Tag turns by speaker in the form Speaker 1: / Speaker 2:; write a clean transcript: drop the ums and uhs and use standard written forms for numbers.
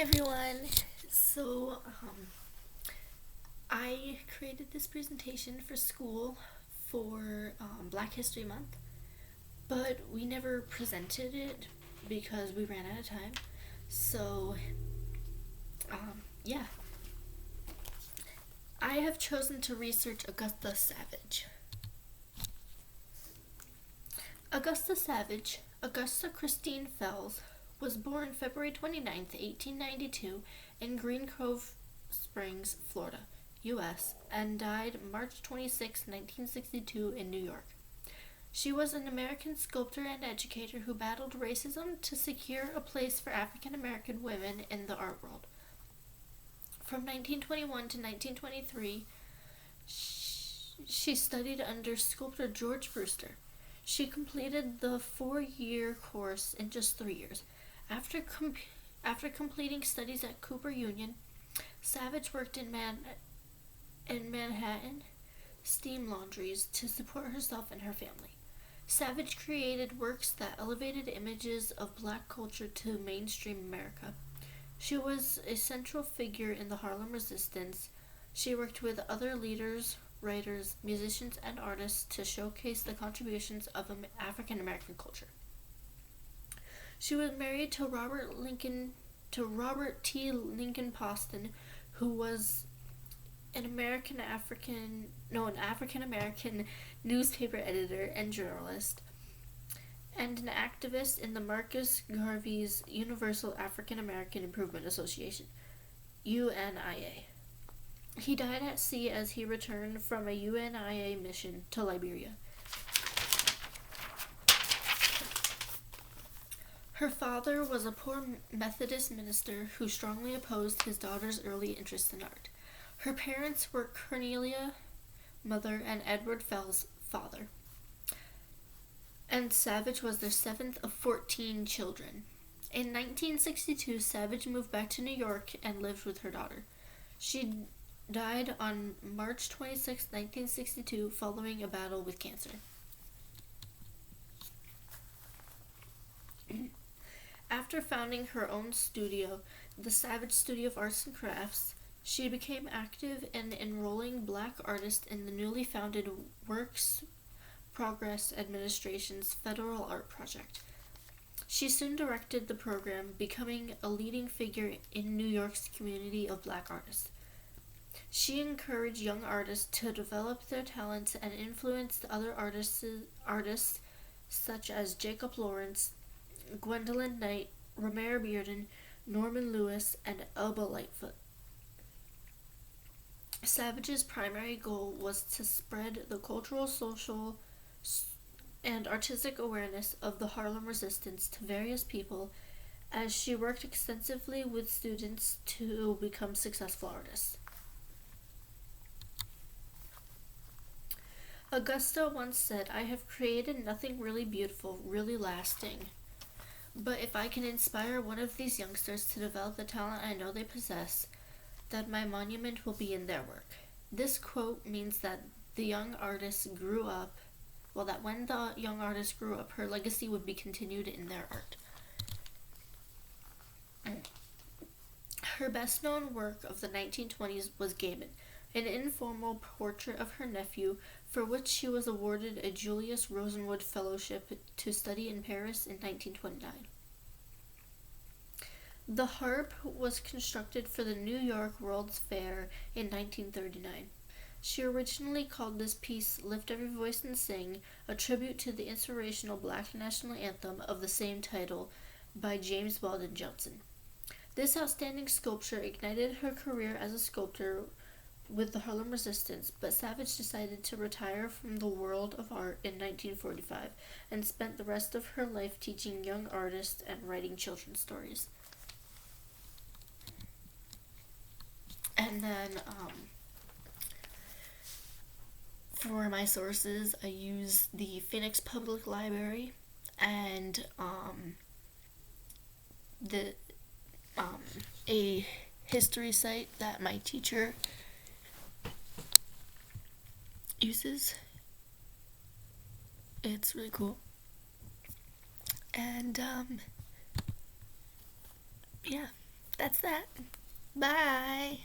Speaker 1: everyone. So, I created this presentation for school for Black History Month, but we never presented it because we ran out of time. So, yeah, I have chosen to research Augusta Savage. Augusta Savage, Augusta Christine Fells, was born February 29th, 1892, in Green Cove Springs, Florida, U.S., and died March 26, 1962, in New York. She was an American sculptor and educator who battled racism to secure a place for African American women in the art world. From 1921 to 1923, she studied under sculptor George Brewster. She completed the 4-year course in just 3 years. After completing studies at Cooper Union, Savage worked in Manhattan steam laundries to support herself and her family. Savage created works that elevated images of Black culture to mainstream America. She was a central figure in the Harlem Resistance. She worked with other leaders, writers, musicians, and artists to showcase the contributions of African American culture. She was married to Robert T. Lincoln Poston, who was an African American newspaper editor and journalist, and an activist in the Marcus Garvey's Universal African American Improvement Association, UNIA. He died at sea as he returned from a UNIA mission to Liberia. Her father was a poor Methodist minister who strongly opposed his daughter's early interest in art. Her parents were Cornelia, mother, and Edward Fells, father. And Savage was their 7th of 14 children. In 1962, Savage moved back to New York and lived with her daughter. She died on March 26, 1962, following a battle with cancer. After founding her own studio, the Savage Studio of Arts and Crafts, she became active in enrolling Black artists in the newly founded Works Progress Administration's Federal Art Project. She soon directed the program, becoming a leading figure in New York's community of Black artists. She encouraged young artists to develop their talents and influenced other artists such as Jacob Lawrence, Gwendolyn Knight, Romare Bearden, Norman Lewis, and Elba Lightfoot. Savage's primary goal was to spread the cultural, social, and artistic awareness of the Harlem Resistance to various people, as she worked extensively with students to become successful artists. Augusta once said, "I have created nothing really beautiful, really lasting. But if I can inspire one of these youngsters to develop the talent I know they possess, that my monument will be in their work." This quote means that when the young artist grew up, her legacy would be continued in their art. Her best-known work of the 1920s was Gaiman, an informal portrait of her nephew, for which she was awarded a Julius Rosenwood Fellowship to study in Paris in 1929. The harp was constructed for the New York World's Fair in 1939. She originally called this piece "Lift Every Voice and Sing," a tribute to the inspirational Black national anthem of the same title by James Weldon Johnson. This outstanding sculpture ignited her career as a sculptor with the Harlem Resistance, but Savage decided to retire from the world of art in 1945 and spent the rest of her life teaching young artists and writing children's stories. And then, for my sources, I use the Phoenix Public Library and a history site that my teacher uses. It's really cool. And yeah, that's that. Bye.